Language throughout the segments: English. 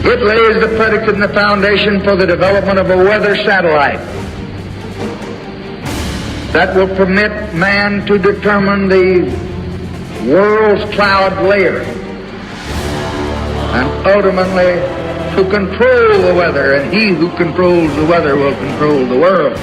It lays the predicate and the foundation for the development of a weather satellite that will permit man to determine the world's cloud layer and ultimately to control the weather, and he who controls the weather will control the world.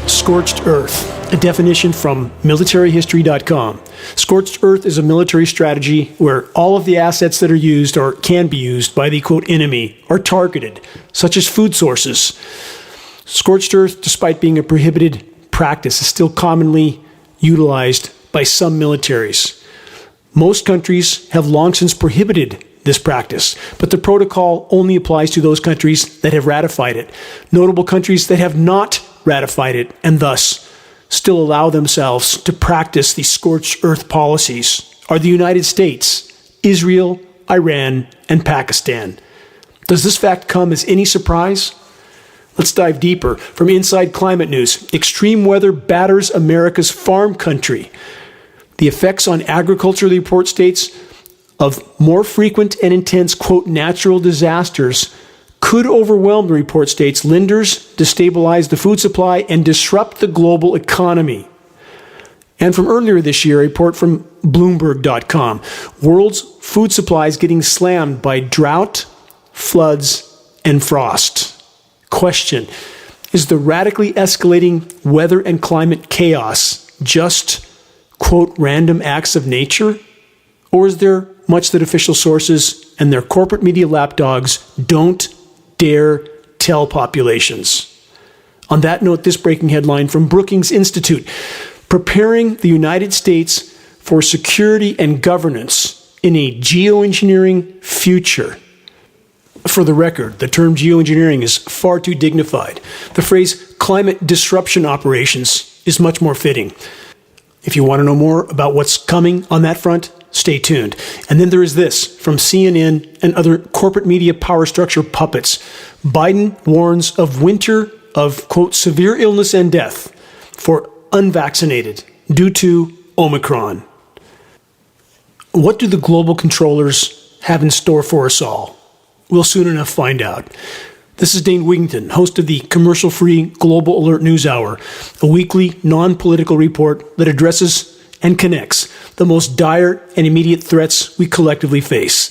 Scorched Earth, a definition from militaryhistory.com. Scorched Earth is a military strategy where all of the assets that are used or can be used by the, quote, enemy are targeted, such as food sources. Scorched Earth, despite being a prohibited practice, is still commonly utilized by some militaries. Most countries have long since prohibited this practice, but the protocol only applies to those countries that have ratified it. Notable countries that have not ratified it and thus still allow themselves to practice the scorched earth policies are the United States, Israel, Iran, and Pakistan. Does this fact come as any surprise? Let's dive deeper. From Inside Climate News, extreme weather batters America's farm country. The effects on agriculture, the report states, of more frequent and intense, quote, natural disasters could overwhelm, the report states, lenders, destabilize the food supply, and disrupt the global economy. And from earlier this year, a report from Bloomberg.com, world's food supplies getting slammed by drought, floods, and frost. Question: is the radically escalating weather and climate chaos just, quote, random acts of nature? Or is there much that official sources and their corporate media lapdogs don't dare tell populations? On that note, this breaking headline from Brookings Institute: preparing the United States for security and governance in a geoengineering future. For the record, the term geoengineering is far too dignified. The phrase climate disruption operations is much more fitting. If you want to know more about what's coming on that front, stay tuned. And then there is this from CNN and other corporate media power structure puppets. Biden warns of winter of, quote, severe illness and death for unvaccinated due to Omicron. What do the global controllers have in store for us all? We'll soon enough find out. This is Dane Wigington, host of the commercial-free Global Alert News Hour, a weekly non-political report that addresses and connects the most dire and immediate threats we collectively face.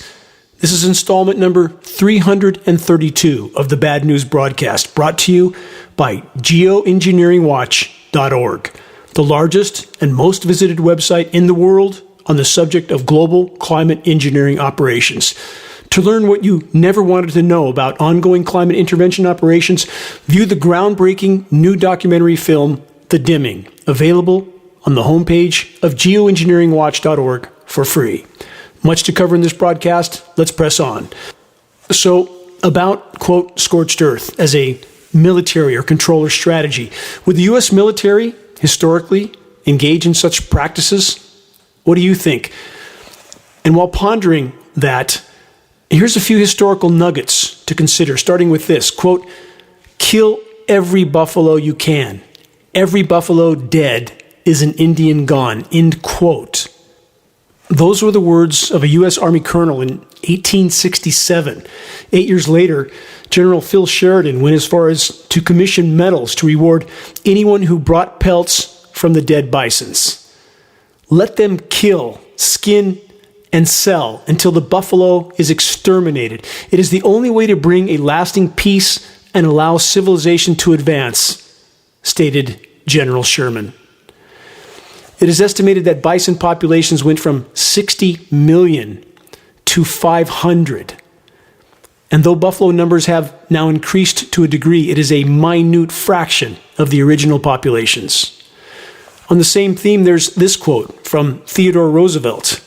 This is installment number 332 of the Bad News broadcast, brought to you by Geoengineeringwatch.org, the largest and most visited website in the world on the subject of global climate engineering operations. To learn what you never wanted to know about ongoing climate intervention operations, view the groundbreaking new documentary film, The Dimming, available on the homepage of Geoengineeringwatch.org for free. Much to cover in this broadcast. Let's press on. So, about, quote, scorched earth as a military or controller strategy. Would the U.S. military historically engage in such practices? What do you think? And while pondering that, here's a few historical nuggets to consider, starting with this, quote, kill every buffalo you can. Every buffalo dead is an Indian gone, end quote. Those were the words of a U.S. Army colonel in 1867. 8 years later, General Phil Sheridan went as far as to commission medals to reward anyone who brought pelts from the dead bisons. Let them kill, skin, and sell until the buffalo is exterminated. It is the only way to bring a lasting peace and allow civilization to advance, stated General Sherman. It is estimated that bison populations went from 60 million to 500. And though buffalo numbers have now increased to a degree, it is a minute fraction of the original populations. On the same theme, there's this quote from Theodore Roosevelt: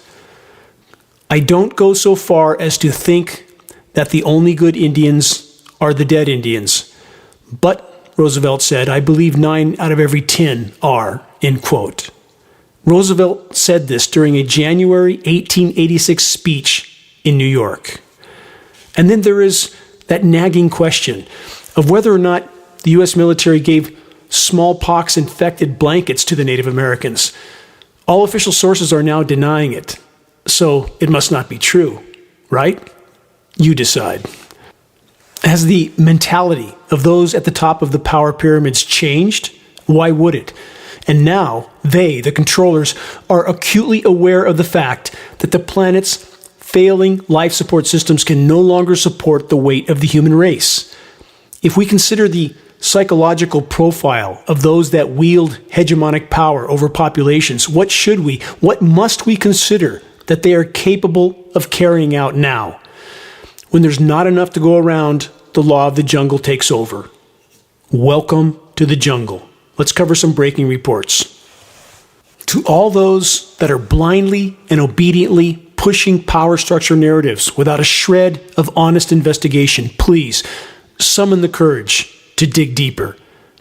I don't go so far as to think that the only good Indians are the dead Indians. But, Roosevelt said, I believe 9 out of every 10 are, end quote. Roosevelt said this during a January 1886 speech in New York. And then there is that nagging question of whether or not the U.S. military gave smallpox-infected blankets to the Native Americans. All official sources are now denying it. So it must not be true, right? You decide. Has the mentality of those at the top of the power pyramids changed? Why would it? And now they, the controllers, are acutely aware of the fact that the planet's failing life support systems can no longer support the weight of the human race. If we consider the psychological profile of those that wield hegemonic power over populations, what must we consider that they are capable of carrying out now? When there's not enough to go around, the law of the jungle takes over. Welcome to the jungle. Let's cover some breaking reports. To all those that are blindly and obediently pushing power structure narratives without a shred of honest investigation, please summon the courage to dig deeper,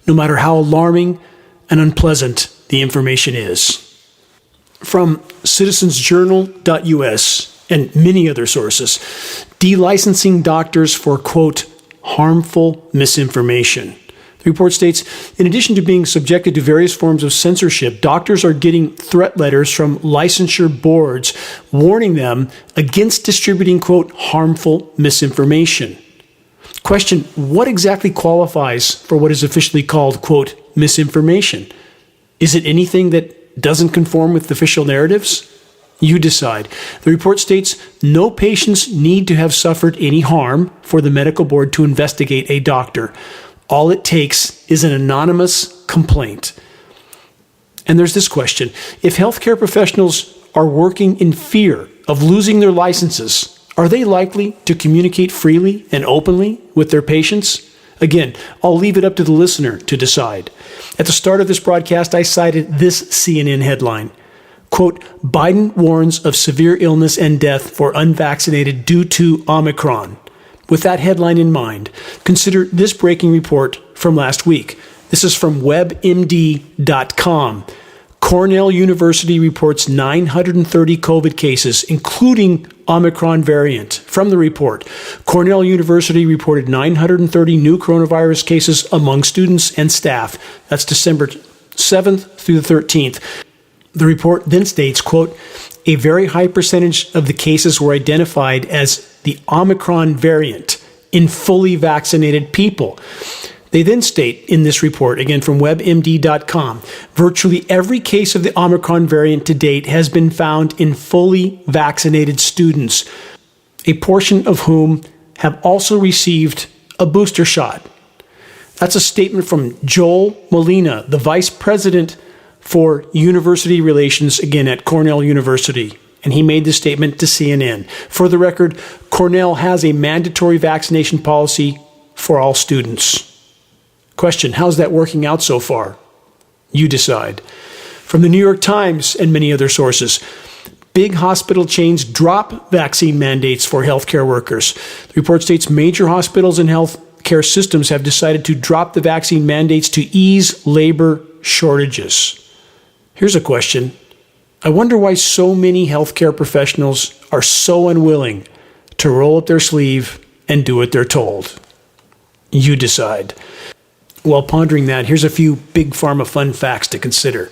no matter how alarming and unpleasant the information is. From citizensjournal.us and many other sources, delicensing doctors for, quote, harmful misinformation. The report states, in addition to being subjected to various forms of censorship, doctors are getting threat letters from licensure boards warning them against distributing, quote, harmful misinformation. Question, what exactly qualifies for what is officially called, quote, misinformation? Is it anything that doesn't conform with official narratives? You decide. The report states, no patients need to have suffered any harm for the medical board to investigate a doctor. All it takes is an anonymous complaint. And there's this question. If healthcare professionals are working in fear of losing their licenses, are they likely to communicate freely and openly with their patients? Again, I'll leave it up to the listener to decide. At the start of this broadcast, I cited this CNN headline. Quote, Biden warns of severe illness and death for unvaccinated due to Omicron. With that headline in mind, consider this breaking report from last week. This is from WebMD.com. Cornell University reports 930 COVID cases, including Omicron variant. From the report, Cornell University reported 930 new coronavirus cases among students and staff. That's December 7th through the 13th. The report then states, quote, a very high percentage of the cases were identified as the Omicron variant in fully vaccinated people. They then state in this report, again from WebMD.com, virtually every case of the Omicron variant to date has been found in fully vaccinated students, a portion of whom have also received a booster shot. That's a statement from Joel Molina, the vice president for university relations, again at Cornell University. And he made this statement to CNN. For the record, Cornell has a mandatory vaccination policy for all students. Question, how's that working out so far? You decide. From the New York Times and many other sources, big hospital chains drop vaccine mandates for healthcare workers. The report states major hospitals and healthcare systems have decided to drop the vaccine mandates to ease labor shortages. Here's a question. I wonder why so many healthcare professionals are so unwilling to roll up their sleeve and do what they're told. You decide. While pondering that, here's a few big pharma fun facts to consider.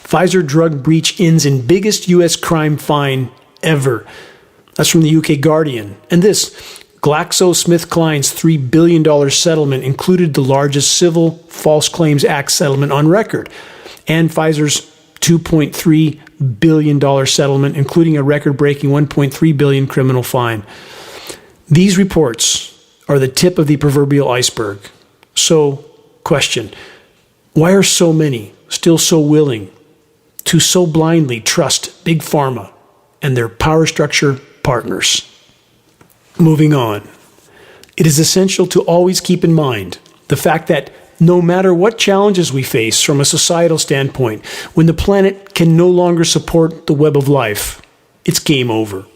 Pfizer drug breach ends in biggest U.S. crime fine ever. That's from the UK Guardian. And this, GlaxoSmithKline's $3 billion settlement included the largest civil false claims act settlement on record, and Pfizer's $2.3 billion settlement, including a record-breaking $1.3 billion criminal fine. These reports are the tip of the proverbial iceberg. So, question, why are so many still so willing to so blindly trust Big Pharma and their power structure partners? Moving on. It is essential to always keep in mind the fact that no matter what challenges we face from a societal standpoint, when the planet can no longer support the web of life, it's game over.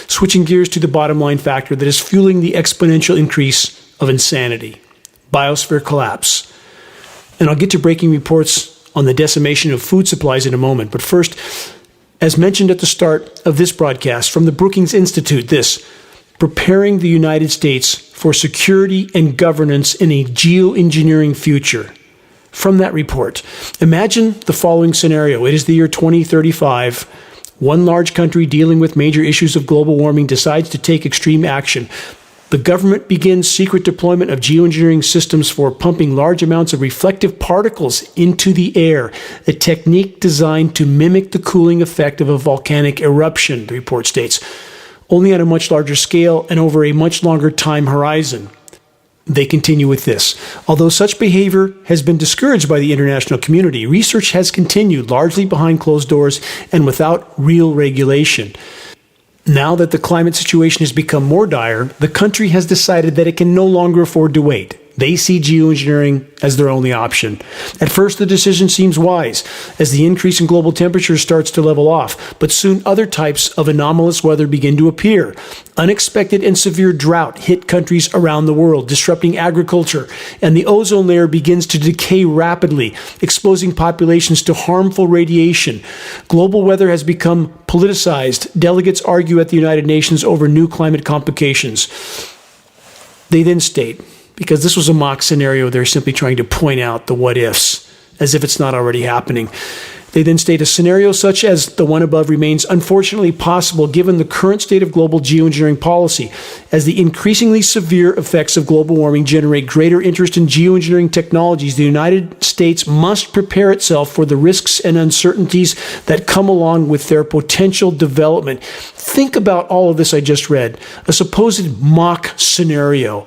Switching gears to the bottom line factor that is fueling the exponential increase of insanity, biosphere collapse. And I'll get to breaking reports on the decimation of food supplies in a moment. But first, as mentioned at the start of this broadcast, from the Brookings Institute, this, preparing the United States for security and governance in a geoengineering future. From that report, imagine the following scenario. It is the year 2035. One large country dealing with major issues of global warming decides to take extreme action. The government begins secret deployment of geoengineering systems for pumping large amounts of reflective particles into the air, a technique designed to mimic the cooling effect of a volcanic eruption, the report states, only on a much larger scale and over a much longer time horizon. They continue with this. Although such behavior has been discouraged by the international community, research has continued largely behind closed doors and without real regulation. Now that the climate situation has become more dire, the country has decided that it can no longer afford to wait. They see geoengineering as their only option. At first, the decision seems wise, as the increase in global temperature starts to level off, but soon other types of anomalous weather begin to appear. Unexpected and severe drought hit countries around the world, disrupting agriculture, and the ozone layer begins to decay rapidly, exposing populations to harmful radiation. Global weather has become politicized. Delegates argue at the United Nations over new climate complications. They then state, because this was a mock scenario, they're simply trying to point out the what-ifs, as if it's not already happening. They then state a scenario such as the one above remains unfortunately possible given the current state of global geoengineering policy, as the increasingly severe effects of global warming generate greater interest in geoengineering technologies. The United States must prepare itself for the risks and uncertainties that come along with their potential development. Think about all of this I just read, a supposed mock scenario,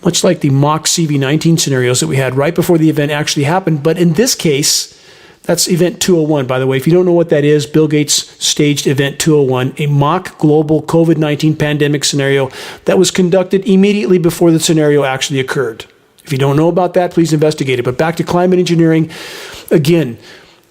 much like the mock CV-19 scenarios that we had right before the event actually happened. But in this case, that's Event 201, by the way. If you don't know what that is, Bill Gates staged Event 201, a mock global COVID-19 pandemic scenario that was conducted immediately before the scenario actually occurred. If you don't know about that, please investigate it. But back to climate engineering, again,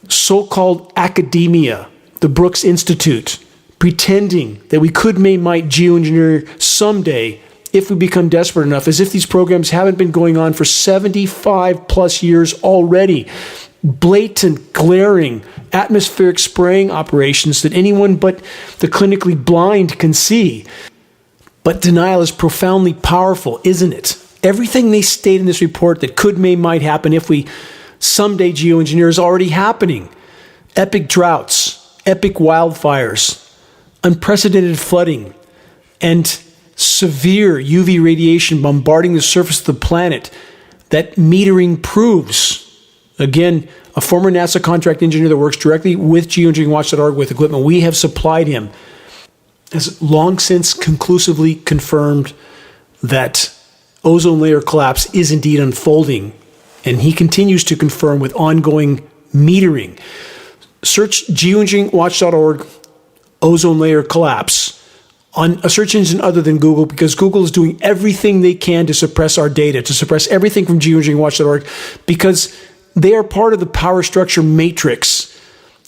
so-called academia, the Brooks Institute, pretending that we could might geoengineer someday if we become desperate enough, as if these programs haven't been going on for 75 plus years already. Blatant, glaring, atmospheric spraying operations that anyone but the clinically blind can see. But denial is profoundly powerful, isn't it? Everything they state in this report that could, might happen if we someday geoengineer is already happening. Epic droughts, epic wildfires, unprecedented flooding, and severe UV radiation bombarding the surface of the planet that metering proves. Again, a former NASA contract engineer that works directly with geoengineeringwatch.org with equipment we have supplied him has long since conclusively confirmed that ozone layer collapse is indeed unfolding, and he continues to confirm with ongoing metering. Search geoengineeringwatch.org ozone layer collapse on a search engine other than Google, because Google is doing everything they can to suppress our data, to suppress everything from geoengineeringwatch.org, because they are part of the power structure matrix.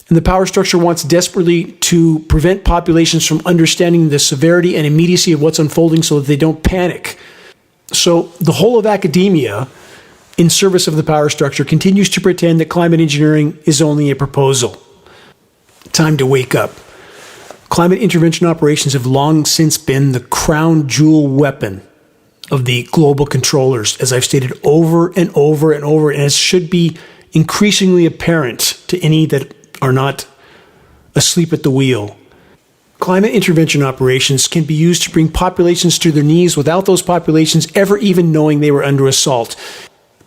And the power structure wants desperately to prevent populations from understanding the severity and immediacy of what's unfolding so that they don't panic. So the whole of academia, in service of the power structure, continues to pretend that climate engineering is only a proposal. Time to wake up. Climate intervention operations have long since been the crown jewel weapon of the global controllers, as I've stated over and over and over, and as should be increasingly apparent to any that are not asleep at the wheel. Climate intervention operations can be used to bring populations to their knees without those populations ever even knowing they were under assault.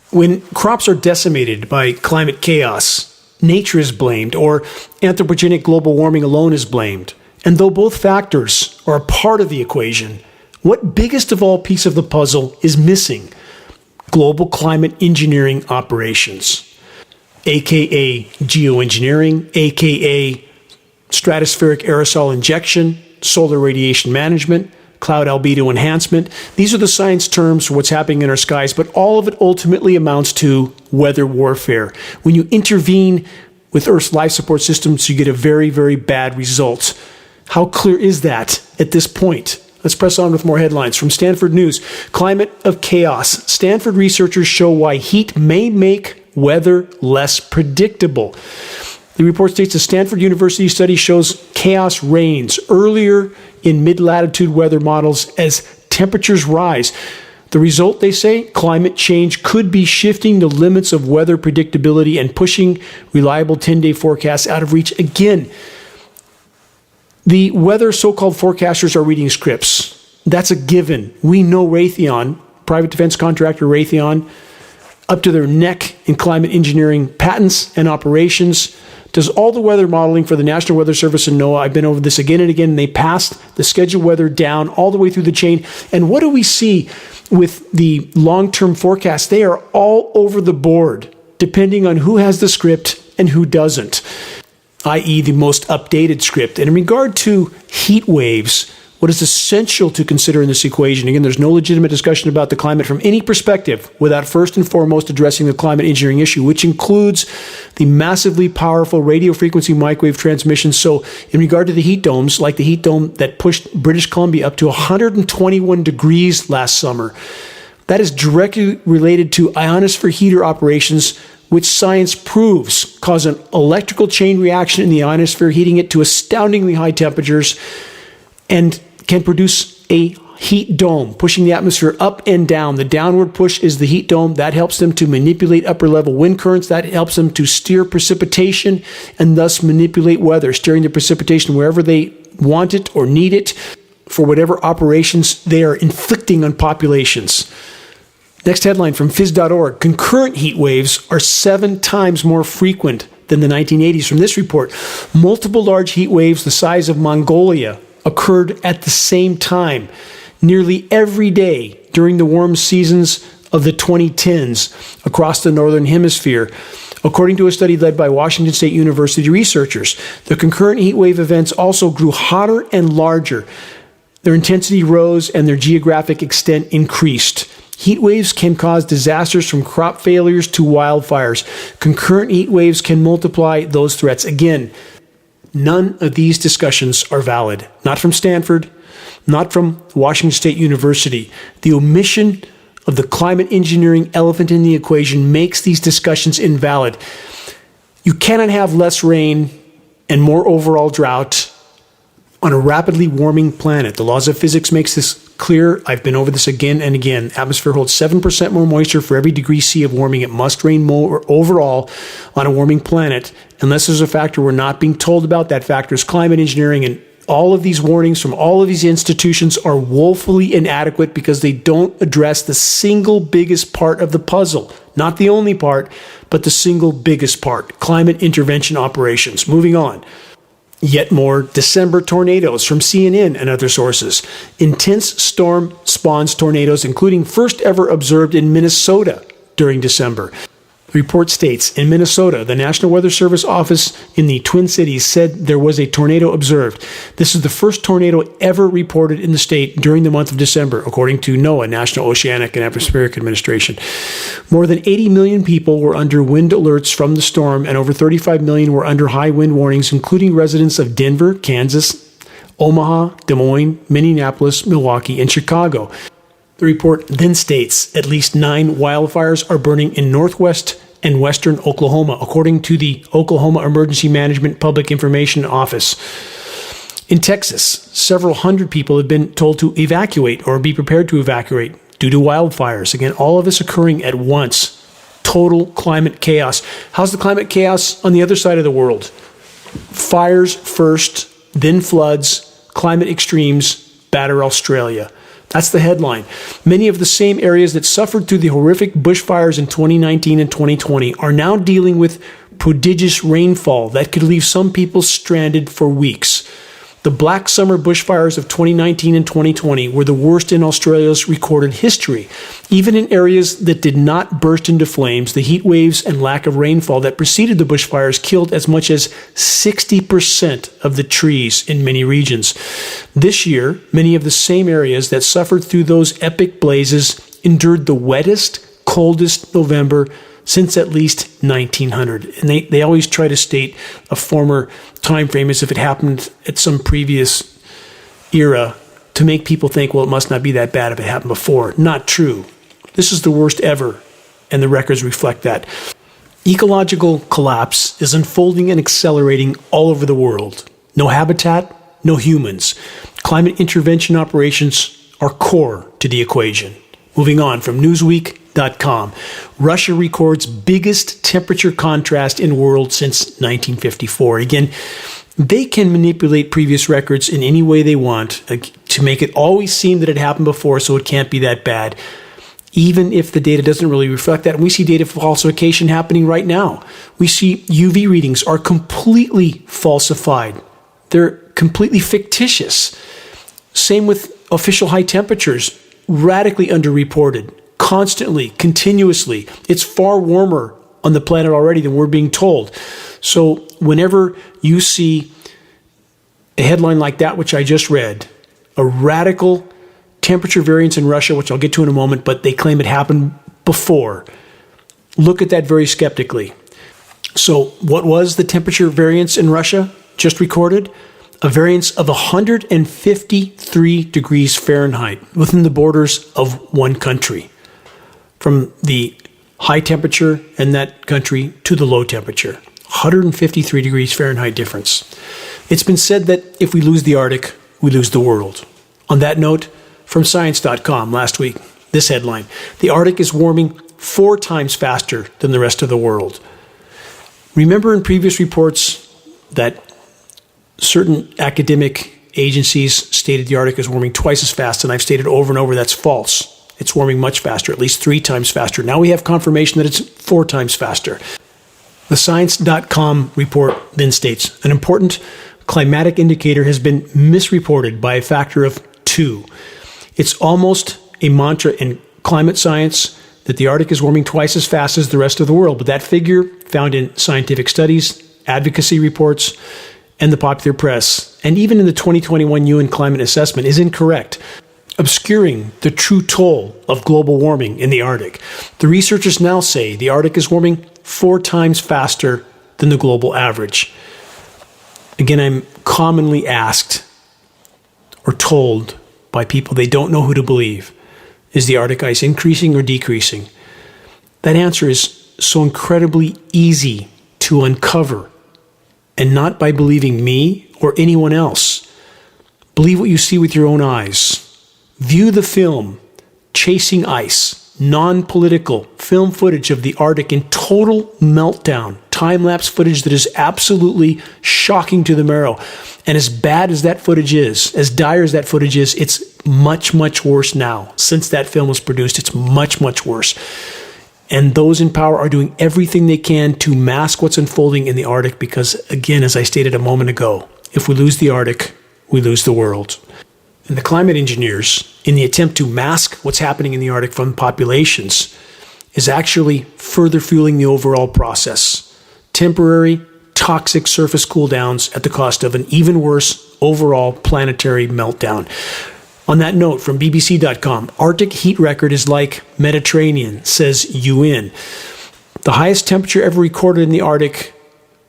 When crops are decimated by climate chaos, nature is blamed, or anthropogenic global warming alone is blamed. And though both factors are a part of the equation, what biggest of all piece of the puzzle is missing? Global climate engineering operations, aka geoengineering, aka stratospheric aerosol injection, solar radiation management, cloud albedo enhancement. These are the science terms for what's happening in our skies, but all of it ultimately amounts to weather warfare. When you intervene with Earth's life support systems, you get a very, very bad result. How clear is that at this point? Let's press on with more headlines. From Stanford News, Climate of Chaos. Stanford researchers show why heat may make weather less predictable. The report states a Stanford University study shows chaos reigns earlier in mid-latitude weather models as temperatures rise. The result, they say, climate change could be shifting the limits of weather predictability and pushing reliable 10-day forecasts out of reach. Again, the weather so-called forecasters are reading scripts. That's a given. We know Raytheon, private defense contractor Raytheon, up to their neck in climate engineering patents and operations, does all the weather modeling for the National Weather Service and NOAA. I've been over this again and again, and they passed the scheduled weather down all the way through the chain. And what do we see with the long-term forecasts? They are all over the board, depending on who has the script and who doesn't, i.e. the most updated script. And in regard to heat waves, what is essential to consider in this equation? Again, there's no legitimate discussion about the climate from any perspective without first and foremost addressing the climate engineering issue, which includes the massively powerful radio frequency microwave transmissions. So in regard to the heat domes, like the heat dome that pushed British Columbia up to 121 degrees last summer, that is directly related to ionosphere heater operations, which science proves cause an electrical chain reaction in the ionosphere, heating it to astoundingly high temperatures, and can produce a heat dome, pushing the atmosphere up and down. The downward push is the heat dome. That helps them to manipulate upper level wind currents. That helps them to steer precipitation and thus manipulate weather, steering the precipitation wherever they want it or need it for whatever operations they are inflicting on populations. Next headline from phys.org. Concurrent heat waves are 7 times more frequent than the 1980s. From this report, multiple large heat waves the size of Mongolia occurred at the same time, nearly every day during the warm seasons of the 2010s across the Northern Hemisphere. According to a study led by Washington State University researchers, the concurrent heat wave events also grew hotter and larger. Their intensity rose and their geographic extent increased. Heat waves can cause disasters from crop failures to wildfires. Concurrent heat waves can multiply those threats. Again, none of these discussions are valid. Not from Stanford, not from Washington State University. The omission of the climate engineering elephant in the equation makes these discussions invalid. You cannot have less rain and more overall drought on a rapidly warming planet. The laws of physics makes this clear. I've been over this again and again. Atmosphere holds 7% more moisture for every degree C of warming. It must rain more overall on a warming planet. Unless there's a factor we're not being told about, that factor is climate engineering. And all of these warnings from all of these institutions are woefully inadequate because they don't address the single biggest part of the puzzle. Not the only part, but the single biggest part, climate intervention operations. Moving on. Yet more December tornadoes from CNN and other sources. Intense storm spawns tornadoes, including first ever observed in Minnesota during December. The report states, in Minnesota, the National Weather Service office in the Twin Cities said there was a tornado observed. This is the first tornado ever reported in the state during the month of December, according to NOAA, National Oceanic and Atmospheric Administration. More than 80 million people were under wind alerts from the storm, and over 35 million were under high wind warnings, including residents of Denver, Kansas, Omaha, Des Moines, Minneapolis, Milwaukee, and Chicago. The report then states at least 9 wildfires are burning in northwest and western Oklahoma, according to the Oklahoma Emergency Management Public Information Office. In Texas, several hundred people have been told to evacuate or be prepared to evacuate due to wildfires. Again, all of this occurring at once. Total climate chaos. How's the climate chaos on the other side of the world? Fires first, then floods, climate extremes, batter Australia. That's the headline. Many of the same areas that suffered through the horrific bushfires in 2019 and 2020 are now dealing with prodigious rainfall that could leave some people stranded for weeks. The Black Summer bushfires of 2019 and 2020 were the worst in Australia's recorded history. Even in areas that did not burst into flames, the heat waves and lack of rainfall that preceded the bushfires killed as much as 60% of the trees in many regions. This year, many of the same areas that suffered through those epic blazes endured the wettest, coldest November since at least 1900. And they always try to state a former time frame as if it happened at some previous era to make people think, well, it must not be that bad if it happened before. Not true. This is the worst ever, and the records reflect that. Ecological collapse is unfolding and accelerating all over the world. No habitat, no humans. Climate intervention operations are core to the equation. Moving on from Newsweek.com. Russia records biggest temperature contrast in world since 1954. Again, they can manipulate previous records in any way they want. to make it always seem that it happened before, so it can't be that bad, even if the data doesn't really reflect that. And we see data falsification happening right now. We see UV readings are completely falsified. They're completely fictitious. Same with official high temperatures, radically underreported, constantly, continuously. It's far warmer on the planet already than we're being told. So whenever you see a headline like that, which I just read, a radical temperature variance in Russia, which I'll get to in a moment, but they claim it happened before, look at that very skeptically. So what was the temperature variance in Russia just recorded? A variance of 153 degrees Fahrenheit within the borders of one country, from the high temperature in that country to the low temperature. 153 degrees Fahrenheit difference. It's been said that if we lose the Arctic, we lose the world. On that note, from science.com last week, this headline: the Arctic is warming 4 times faster than the rest of the world. Remember in previous reports that certain academic agencies stated the Arctic is warming twice as fast, and I've stated over and over that's false. It's warming much faster, at least 3 times faster. Now we have confirmation that it's 4 times faster. The science.com report then states, an important climatic indicator has been misreported by a factor of 2. It's almost a mantra in climate science that the Arctic is warming twice as fast as the rest of the world, but that figure, found in scientific studies, advocacy reports, and the popular press, and even in the 2021 UN Climate Assessment, is incorrect, obscuring the true toll of global warming in the Arctic. The researchers now say the Arctic is warming 4 times faster than the global average. Again, I'm commonly asked or told by people they don't know who to believe, is the Arctic ice increasing or decreasing? That answer is so incredibly easy to uncover, and not by believing me or anyone else. Believe what you see with your own eyes. View the film, Chasing Ice, non-political film footage of the Arctic in total meltdown, time-lapse footage that is absolutely shocking to the marrow. And as bad as that footage is, as dire as that footage is, it's much, much worse now. Since that film was produced, it's much, much worse. And those in power are doing everything they can to mask what's unfolding in the Arctic because, again, as I stated a moment ago, if we lose the Arctic, we lose the world. And the climate engineers, in the attempt to mask what's happening in the Arctic from populations, is actually further fueling the overall process. Temporary, toxic surface cool downs at the cost of an even worse overall planetary meltdown. On that note, from BBC.com, Arctic heat record is like Mediterranean, says UN. The highest temperature ever recorded in the Arctic,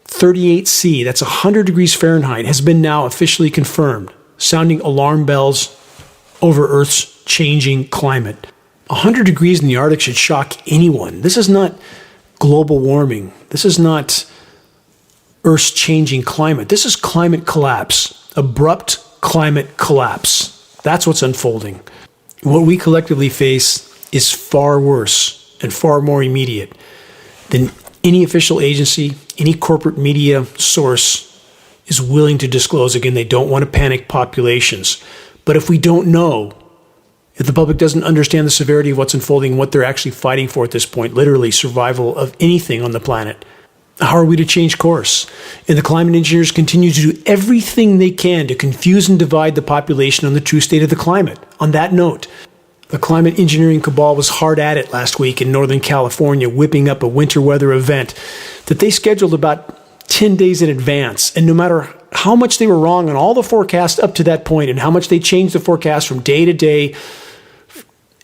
38°C, that's 100 degrees Fahrenheit, has been now officially confirmed, sounding alarm bells over Earth's changing climate. 100 degrees in the Arctic should shock anyone. This is not global warming. This is not Earth's changing climate. This is climate collapse, abrupt climate collapse. That's what's unfolding. What we collectively face is far worse and far more immediate than any official agency, any corporate media source is willing to disclose. Again, they don't want to panic populations. But if we don't know, if the public doesn't understand the severity of what's unfolding and what they're actually fighting for at this point, literally survival of anything on the planet, how are we to change course? And the climate engineers continue to do everything they can to confuse and divide the population on the true state of the climate. On that note, the climate engineering cabal was hard at it last week in Northern California, whipping up a winter weather event that they scheduled about 10 days in advance. And no matter how much they were wrong on all the forecasts up to that point and how much they changed the forecast from day to day,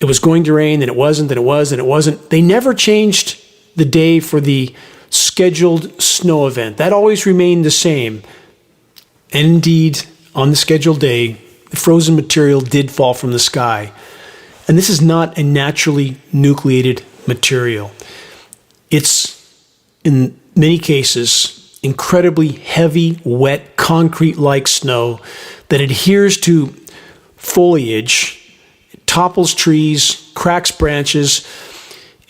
it was going to rain, then it wasn't, then it was, then it wasn't. They never changed the day for the scheduled snow event. That always remained the same. And indeed, on the scheduled day, the frozen material did fall from the sky. And this is not a naturally nucleated material. It's, in many cases, incredibly heavy, wet, concrete-like snow that adheres to foliage, topples trees, cracks branches,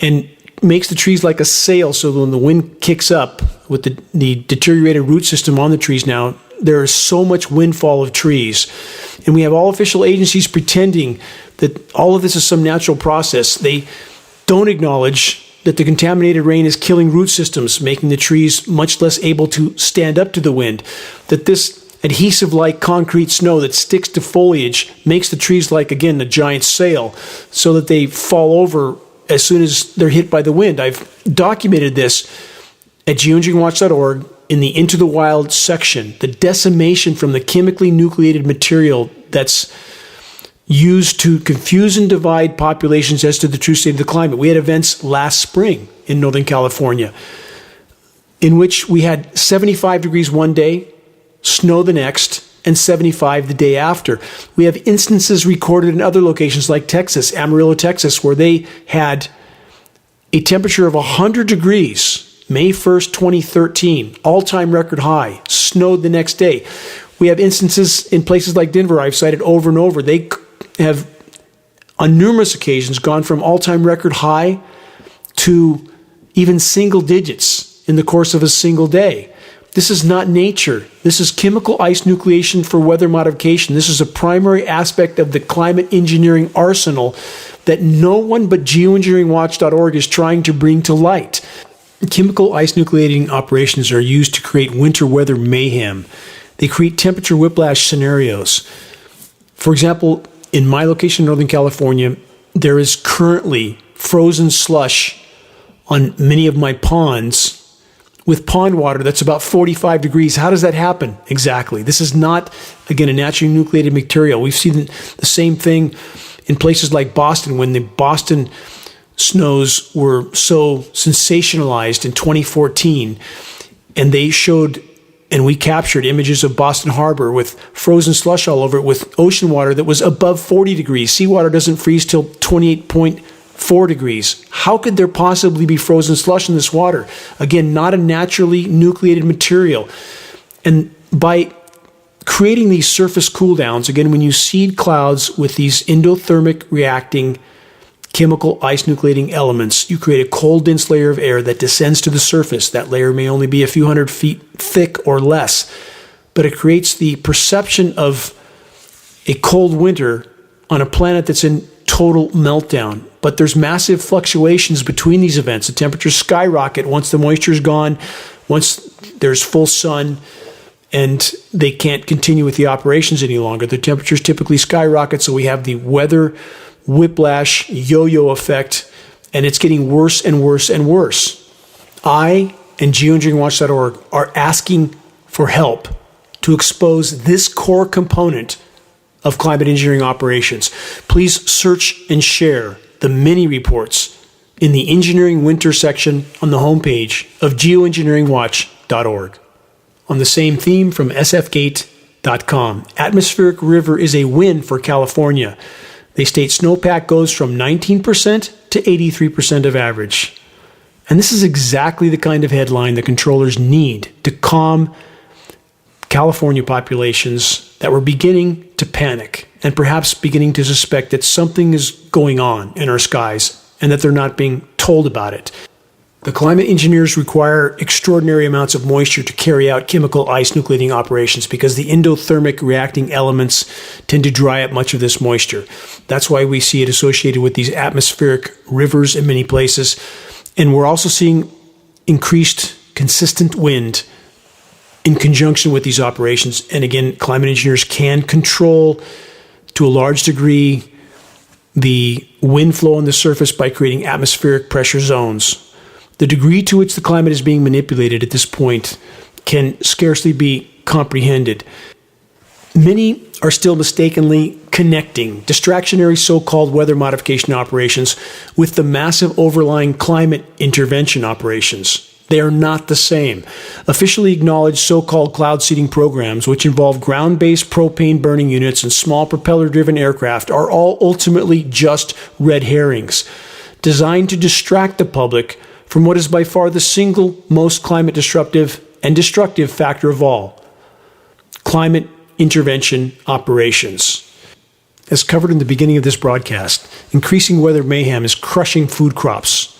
and makes the trees like a sail, so when the wind kicks up with the deteriorated root system on the trees now, there is so much windfall of trees. And we have all official agencies pretending that all of this is some natural process. They don't acknowledge that the contaminated rain is killing root systems, making the trees much less able to stand up to the wind. That this adhesive-like concrete snow that sticks to foliage makes the trees like, again, a giant sail, so that they fall over as soon as they're hit by the wind. I've documented this at geoengineeringwatch.org in the Into the Wild section, the decimation from the chemically nucleated material that's used to confuse and divide populations as to the true state of the climate. We had events last spring in Northern California in which we had 75 degrees one day, snow the next, and 75 the day after. We have instances recorded in other locations like Texas, Amarillo, Texas, where they had a temperature of 100 degrees, May 1st, 2013, all-time record high, snowed the next day. We have instances in places like Denver, I've cited over and over. They have, on numerous occasions, gone from all-time record high to even single digits in the course of a single day. This is not nature. This is chemical ice nucleation for weather modification. This is a primary aspect of the climate engineering arsenal that no one but geoengineeringwatch.org is trying to bring to light. Chemical ice nucleating operations are used to create winter weather mayhem. They create temperature whiplash scenarios. For example, in my location in Northern California, there is currently frozen slush on many of my ponds with pond water that's about 45 degrees. How does that happen? Exactly. This is not, again, a naturally nucleated material. We've seen the same thing in places like Boston when the Boston snows were so sensationalized in 2014, and they showed, and we captured images of Boston Harbor with frozen slush all over it with ocean water that was above 40 degrees. Seawater doesn't freeze till 28.4 degrees. How could there possibly be frozen slush in this water? Again, not a naturally nucleated material. And by creating these surface cool downs, again, when you seed clouds with these endothermic reacting chemical ice nucleating elements, you create a cold, dense layer of air that descends to the surface. That layer may only be a few hundred feet thick or less, but it creates the perception of a cold winter on a planet that's in total meltdown. But there's massive fluctuations between these events. The temperatures skyrocket once the moisture's gone, once there's full sun, and they can't continue with the operations any longer. The temperatures typically skyrocket, so we have the weather whiplash yo-yo effect, and it's getting worse and worse and worse. I and geoengineeringwatch.org are asking for help to expose this core component of climate engineering operations. Please search and share the mini reports in the Engineering Winter section on the homepage of geoengineeringwatch.org. On the same theme from sfgate.com, atmospheric river is a win for California. They state snowpack goes from 19% to 83% of average. And this is exactly the kind of headline the controllers need to calm California populations that were beginning to panic and perhaps beginning to suspect that something is going on in our skies and that they're not being told about it. The climate engineers require extraordinary amounts of moisture to carry out chemical ice nucleating operations because the endothermic reacting elements tend to dry up much of this moisture. That's why we see it associated with these atmospheric rivers in many places. And we're also seeing increased consistent wind in conjunction with these operations. And again, climate engineers can control to a large degree the wind flow on the surface by creating atmospheric pressure zones. The degree to which the climate is being manipulated at this point can scarcely be comprehended. Many are still mistakenly connecting distractionary so-called weather modification operations with the massive overlying climate intervention operations. They are not the same. Officially acknowledged so-called cloud seeding programs, which involve ground-based propane burning units and small propeller-driven aircraft, are all ultimately just red herrings, designed to distract the public from what is by far the single most climate disruptive and destructive factor of all, climate intervention operations. As covered in the beginning of this broadcast, increasing weather mayhem is crushing food crops.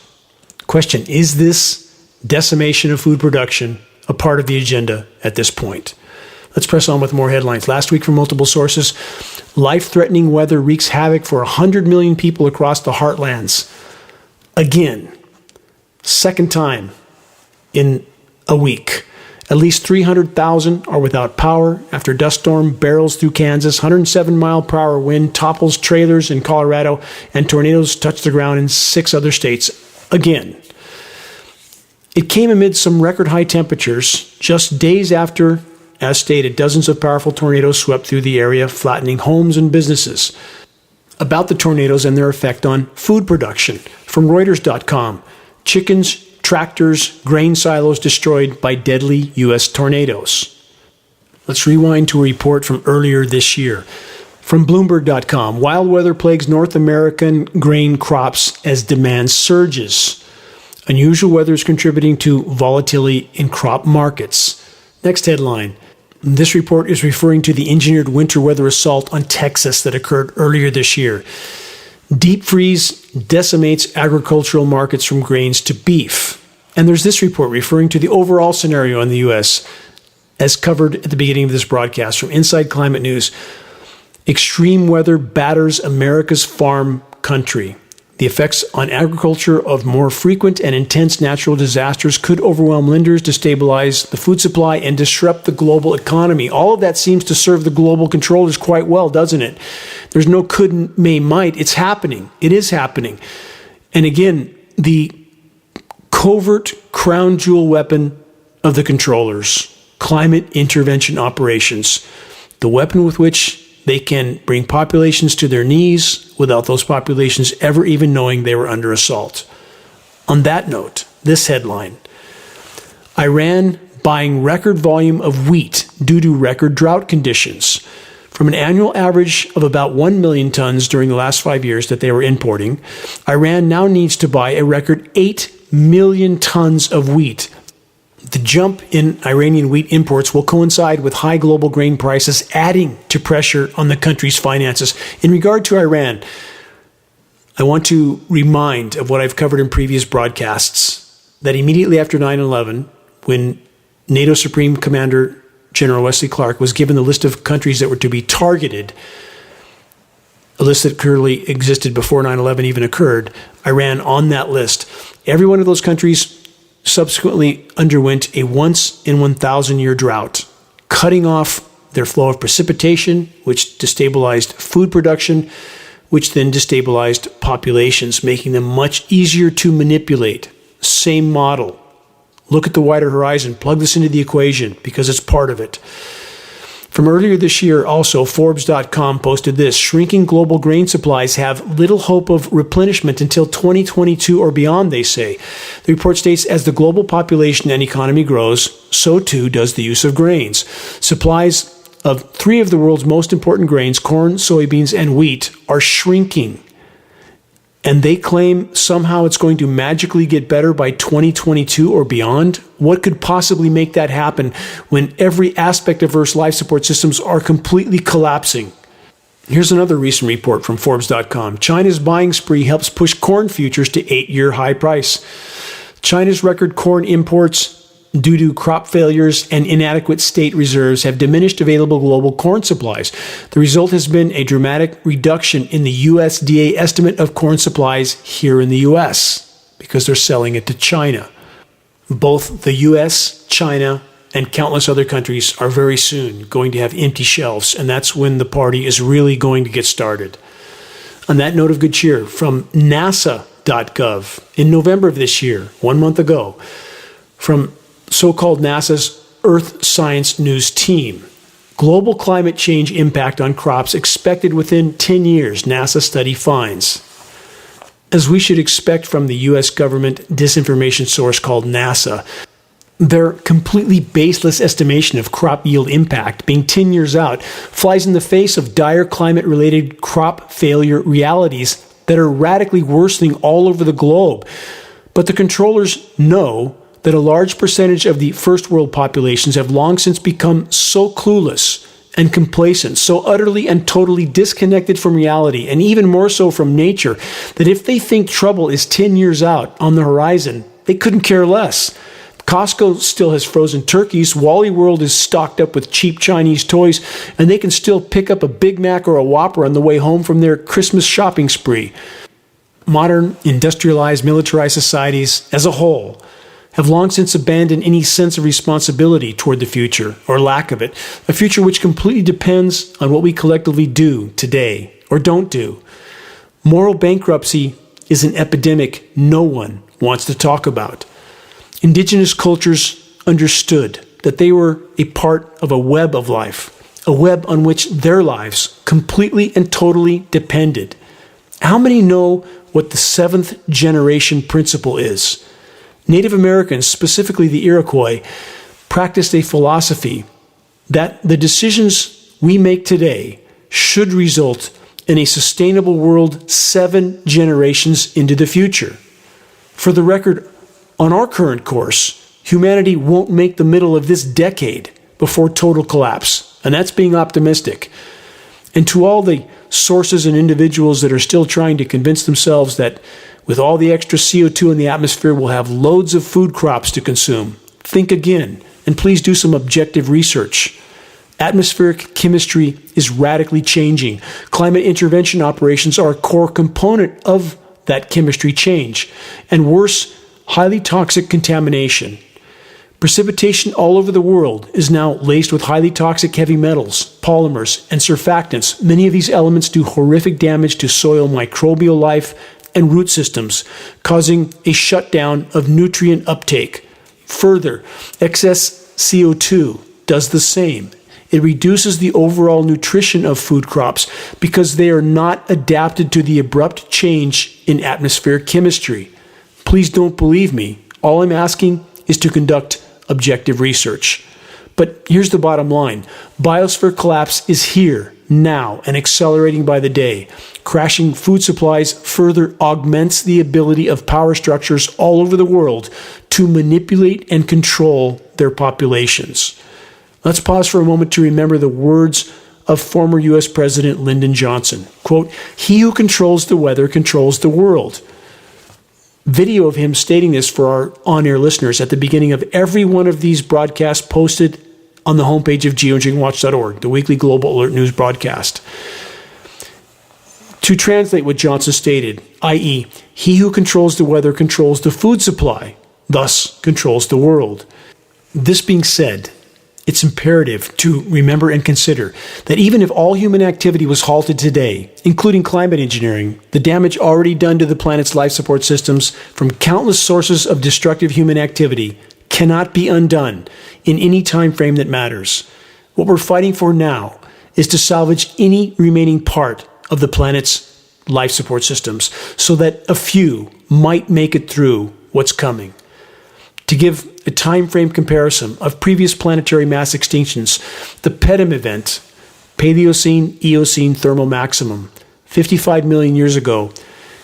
Question, is this decimation of food production a part of the agenda at this point? Let's press on with more headlines. Last week, from multiple sources, life-threatening weather wreaks havoc for 100 million people across the heartlands. Again, second time in a week. At least 300,000 are without power after dust storm barrels through Kansas. 107-mile-per-hour wind topples trailers in Colorado, and tornadoes touch the ground in 6 other states. Again, it came amid some record-high temperatures just days after, as stated, dozens of powerful tornadoes swept through the area, flattening homes and businesses. About the tornadoes and their effect on food production. From Reuters.com, chickens, tractors, grain silos destroyed by deadly U.S. tornadoes. Let's rewind to a report from earlier this year. From Bloomberg.com, wild weather plagues North American grain crops as demand surges. Unusual weather is contributing to volatility in crop markets. Next headline. This report is referring to the engineered winter weather assault on Texas that occurred earlier this year. Deep freeze decimates agricultural markets from grains to beef. And there's this report referring to the overall scenario in the U.S. as covered at the beginning of this broadcast from Inside Climate News. Extreme weather batters America's farm country. The effects on agriculture of more frequent and intense natural disasters could overwhelm lenders, destabilize the food supply, and disrupt the global economy. All of that seems to serve the global controllers quite well, doesn't it? There's no could, may, might. It's happening. It is happening. And again, the covert crown jewel weapon of the controllers, climate intervention operations, the weapon with which they can bring populations to their knees without those populations ever even knowing they were under assault. On that note, this headline: Iran buying record volume of wheat due to record drought conditions. From an annual average of about 1 million tons during the last 5 years that they were importing, Iran now needs to buy a record 8 million tons of wheat. The jump in Iranian wheat imports will coincide with high global grain prices, adding to pressure on the country's finances. In regard to Iran, I want to remind of what I've covered in previous broadcasts, that immediately after 9/11, when NATO Supreme Commander General Wesley Clark was given the list of countries that were to be targeted, a list that clearly existed before 9/11 even occurred, Iran on that list. Every one of those countries subsequently underwent a once-in-1,000-year drought, cutting off their flow of precipitation, which destabilized food production, which then destabilized populations, making them much easier to manipulate. Same model. Look at the wider horizon. Plug this into the equation because it's part of it. From earlier this year, also, Forbes.com posted this: shrinking global grain supplies have little hope of replenishment until 2022 or beyond, they say. The report states, as the global population and economy grows, so too does the use of grains. Supplies of 3 of the world's most important grains, corn, soybeans, and wheat, are shrinking. And they claim somehow it's going to magically get better by 2022 or beyond? What could possibly make that happen when every aspect of Earth's life support systems are completely collapsing? Here's another recent report from Forbes.com. China's buying spree helps push corn futures to 8-year high price. China's record corn imports due to crop failures and inadequate state reserves have diminished available global corn supplies. The result has been a dramatic reduction in the USDA estimate of corn supplies here in the U.S. because they're selling it to China. Both the U.S., China, and countless other countries are very soon going to have empty shelves, and that's when the party is really going to get started. On that note of good cheer, from NASA.gov, in November of this year, 1 month ago, from so-called NASA's Earth Science News team. Global climate change impact on crops expected within 10 years, NASA study finds. As we should expect from the U.S. government disinformation source called NASA, their completely baseless estimation of crop yield impact being 10 years out flies in the face of dire climate-related crop failure realities that are radically worsening all over the globe. But the controllers know that a large percentage of the first world populations have long since become so clueless and complacent, so utterly and totally disconnected from reality, and even more so from nature, that if they think trouble is 10 years out on the horizon, they couldn't care less. Costco still has frozen turkeys, Wally World is stocked up with cheap Chinese toys, and they can still pick up a Big Mac or a Whopper on the way home from their Christmas shopping spree. Modern, industrialized, militarized societies as a whole have long since abandoned any sense of responsibility toward the future, or lack of it, a future which completely depends on what we collectively do today, or don't do. Moral bankruptcy is an epidemic no one wants to talk about. Indigenous cultures understood that they were a part of a web of life, a web on which their lives completely and totally depended. How many know what the seventh generation principle is? Native Americans, specifically the Iroquois, practiced a philosophy that the decisions we make today should result in a sustainable world 7 generations into the future. For the record, on our current course, humanity won't make the middle of this decade before total collapse, and that's being optimistic. And to all the sources and individuals that are still trying to convince themselves that with all the extra CO2 in the atmosphere, we'll have loads of food crops to consume, think again, and please do some objective research. Atmospheric chemistry is radically changing. Climate intervention operations are a core component of that chemistry change. And worse, highly toxic contamination. Precipitation all over the world is now laced with highly toxic heavy metals, polymers, and surfactants. Many of these elements do horrific damage to soil microbial life and root systems, causing a shutdown of nutrient uptake. Further, excess CO2 does the same. It reduces the overall nutrition of food crops because they are not adapted to the abrupt change in atmospheric chemistry. Please don't believe me. All I'm asking is to conduct objective research. But here's the bottom line. Biosphere collapse is here, now, and accelerating by the day. Crashing food supplies further augments the ability of power structures all over the world to manipulate and control their populations. Let's pause for a moment to remember the words of former U.S. President Lyndon Johnson. Quote, "He who controls the weather controls the world." Video of him stating this for our on-air listeners at the beginning of every one of these broadcasts posted on the homepage of geoengineeringwatch.org, the weekly global alert news broadcast. To translate what Johnson stated, i.e., he who controls the weather controls the food supply, thus controls the world. This being said, it's imperative to remember and consider that even if all human activity was halted today, including climate engineering, the damage already done to the planet's life support systems from countless sources of destructive human activity cannot be undone in any time frame that matters. What we're fighting for now is to salvage any remaining part of the planet's life support systems so that a few might make it through what's coming. To give a time frame comparison of previous planetary mass extinctions, the PETM event, Paleocene-Eocene thermal maximum, 55 million years ago,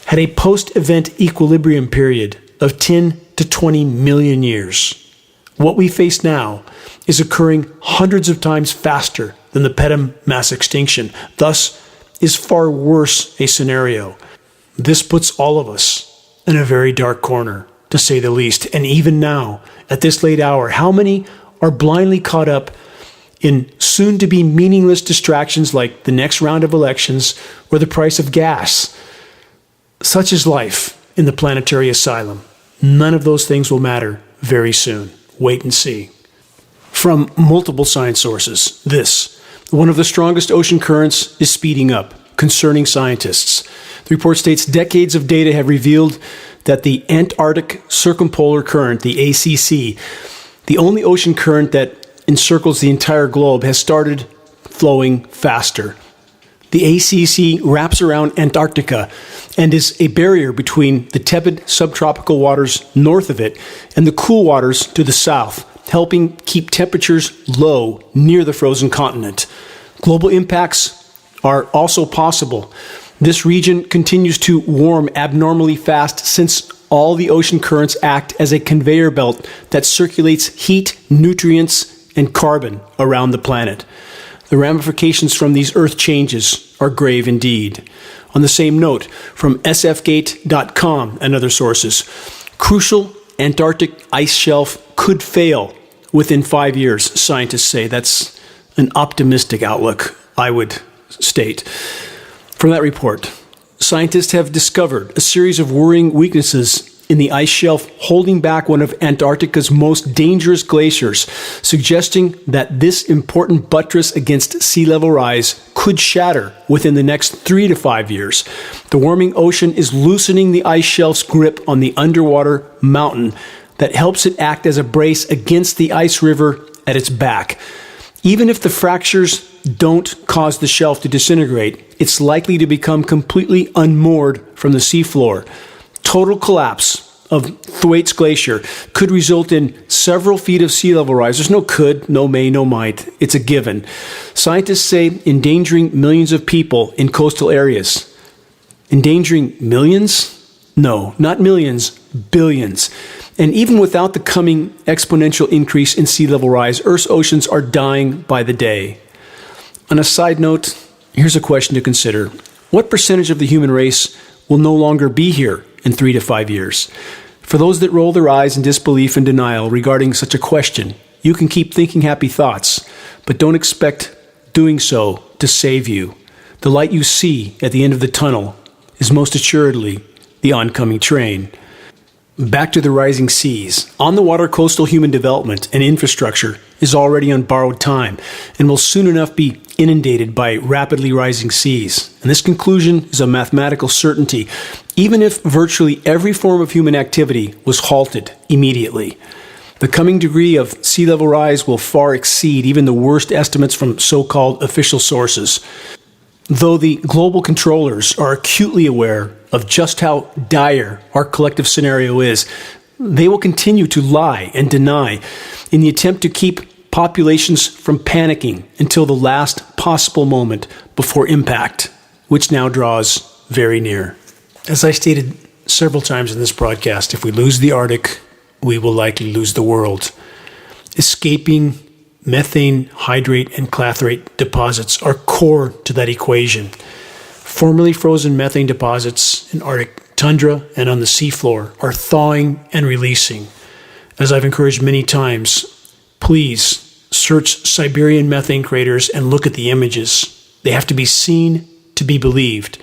had a post-event equilibrium period of 10 to 20 million years. What we face now is occurring hundreds of times faster than the PETM mass extinction, thus is far worse a scenario. This puts all of us in a very dark corner, to say the least. And even now, at this late hour, how many are blindly caught up in soon-to-be meaningless distractions like the next round of elections or the price of gas? Such is life in the planetary asylum. None of those things will matter very soon. Wait and see. From multiple science sources, this: one of the strongest ocean currents is speeding up, concerning scientists. The report states decades of data have revealed that the Antarctic Circumpolar Current, the ACC, the only ocean current that encircles the entire globe, has started flowing faster. The ACC wraps around Antarctica and is a barrier between the tepid subtropical waters north of it and the cool waters to the south, helping keep temperatures low near the frozen continent. Global impacts are also possible. This region continues to warm abnormally fast since all the ocean currents act as a conveyor belt that circulates heat, nutrients, and carbon around the planet. The ramifications from these earth changes are grave indeed. On the same note, from sfgate.com and other sources, crucial Antarctic ice shelf could fail within 5 years, scientists say. That's an optimistic outlook, I would state. From that report, scientists have discovered a series of worrying weaknesses in the ice shelf holding back one of Antarctica's most dangerous glaciers, suggesting that this important buttress against sea level rise could shatter within the next 3 to 5 years. The warming ocean is loosening the ice shelf's grip on the underwater mountain that helps it act as a brace against the ice river at its back. Even if the fractures don't cause the shelf to disintegrate, it's likely to become completely unmoored from the seafloor. Total collapse of Thwaites Glacier could result in several feet of sea level rise. There's no could, no may, no might. It's a given. Scientists say endangering millions of people in coastal areas. Endangering millions? No, not millions, billions. And even without the coming exponential increase in sea level rise, Earth's oceans are dying by the day. On a side note, here's a question to consider. What percentage of the human race will no longer be here in 3 to 5 years? For those that roll their eyes in disbelief and denial regarding such a question, you can keep thinking happy thoughts, but don't expect doing so to save you. The light you see at the end of the tunnel is most assuredly the oncoming train. Back to the rising seas. On the water, coastal human development and infrastructure is already on borrowed time and will soon enough be inundated by rapidly rising seas. And this conclusion is a mathematical certainty, even if virtually every form of human activity was halted immediately. The coming degree of sea level rise will far exceed even the worst estimates from so-called official sources. Though the global controllers are acutely aware of just how dire our collective scenario is, they will continue to lie and deny in the attempt to keep populations from panicking until the last possible moment before impact, which now draws very near. As I stated several times in this broadcast, if we lose the Arctic, we will likely lose the world. Escaping methane, hydrate, and clathrate deposits are core to that equation. Formerly frozen methane deposits in Arctic tundra and on the seafloor are thawing and releasing. As I've encouraged many times, please search Siberian methane craters and look at the images. They have to be seen to be believed.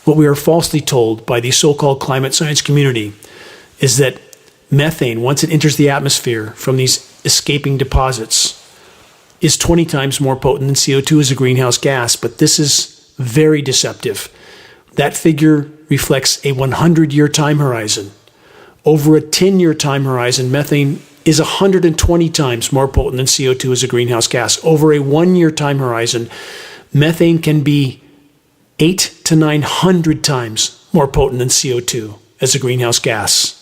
What we are falsely told by the so-called climate science community is that methane, once it enters the atmosphere from these escaping deposits, is 20 times more potent than CO2 as a greenhouse gas, but this is very deceptive. That figure reflects a 100-year time horizon. Over a 10-year time horizon, methane is 120 times more potent than CO2 as a greenhouse gas. Over a 1-year time horizon, methane can be 800 to 900 times more potent than CO2 as a greenhouse gas.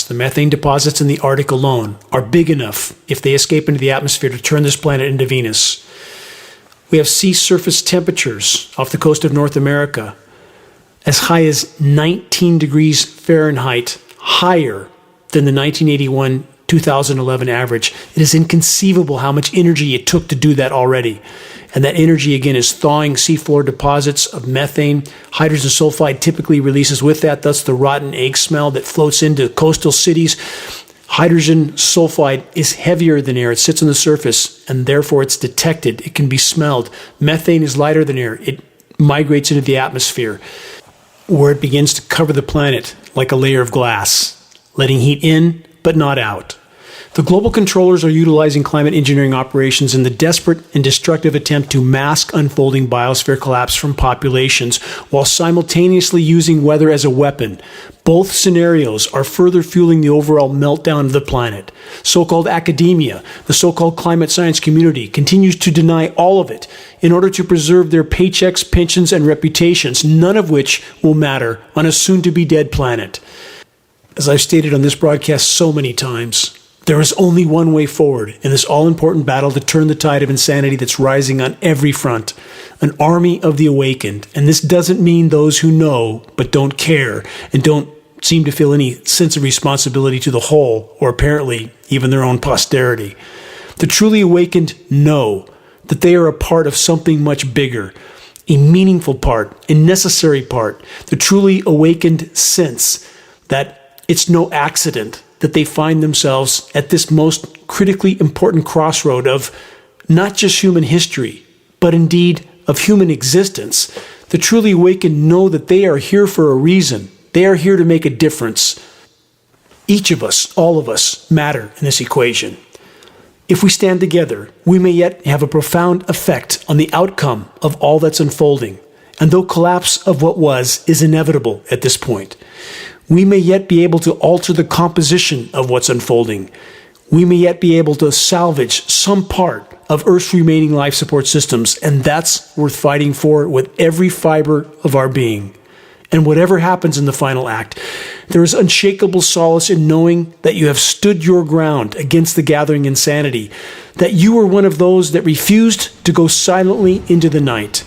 The methane deposits in the Arctic alone are big enough, if they escape into the atmosphere, to turn this planet into Venus. We have sea surface temperatures off the coast of North America as high as 19 degrees Fahrenheit higher than the 1981-2011 average. It is inconceivable how much energy it took to do that already. And that energy, again, is thawing seafloor deposits of methane. Hydrogen sulfide typically releases with that, thus the rotten egg smell that floats into coastal cities. Hydrogen sulfide is heavier than air. It sits on the surface, and therefore it's detected. It can be smelled. Methane is lighter than air. It migrates into the atmosphere, where it begins to cover the planet like a layer of glass, letting heat in but not out. The global controllers are utilizing climate engineering operations in the desperate and destructive attempt to mask unfolding biosphere collapse from populations while simultaneously using weather as a weapon. Both scenarios are further fueling the overall meltdown of the planet. So-called academia, the so-called climate science community, continues to deny all of it in order to preserve their paychecks, pensions, and reputations, none of which will matter on a soon-to-be-dead planet. As I've stated on this broadcast so many times, there is only one way forward in this all-important battle to turn the tide of insanity that's rising on every front. An army of the awakened. And this doesn't mean those who know but don't care and don't seem to feel any sense of responsibility to the whole, or apparently even their own posterity. The truly awakened know that they are a part of something much bigger, a meaningful part, a necessary part. The truly awakened sense that It's no accident that they find themselves at this most critically important crossroad of not just human history, but indeed of human existence. The truly awakened know that they are here for a reason. They are here to make a difference. Each of us, all of us, matter in this equation. If we stand together, we may yet have a profound effect on the outcome of all that's unfolding. And though collapse of what was is inevitable at this point, we may yet be able to alter the composition of what's unfolding. We may yet be able to salvage some part of Earth's remaining life support systems, and that's worth fighting for with every fiber of our being. And whatever happens in the final act, there is unshakable solace in knowing that you have stood your ground against the gathering insanity, that you were one of those that refused to go silently into the night.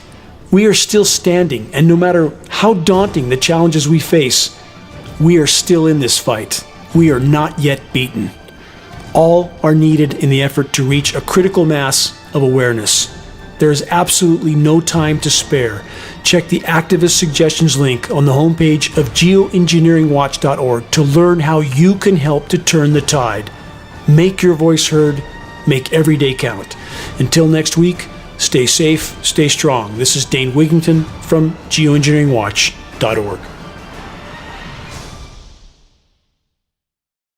We are still standing, and no matter how daunting the challenges we face, we are still in this fight. We are not yet beaten. All are needed in the effort to reach a critical mass of awareness. There is absolutely no time to spare. Check the activist suggestions link on the homepage of geoengineeringwatch.org to learn how you can help to turn the tide. Make your voice heard. Make every day count. Until next week, stay safe, stay strong. This is Dane Wigington from geoengineeringwatch.org.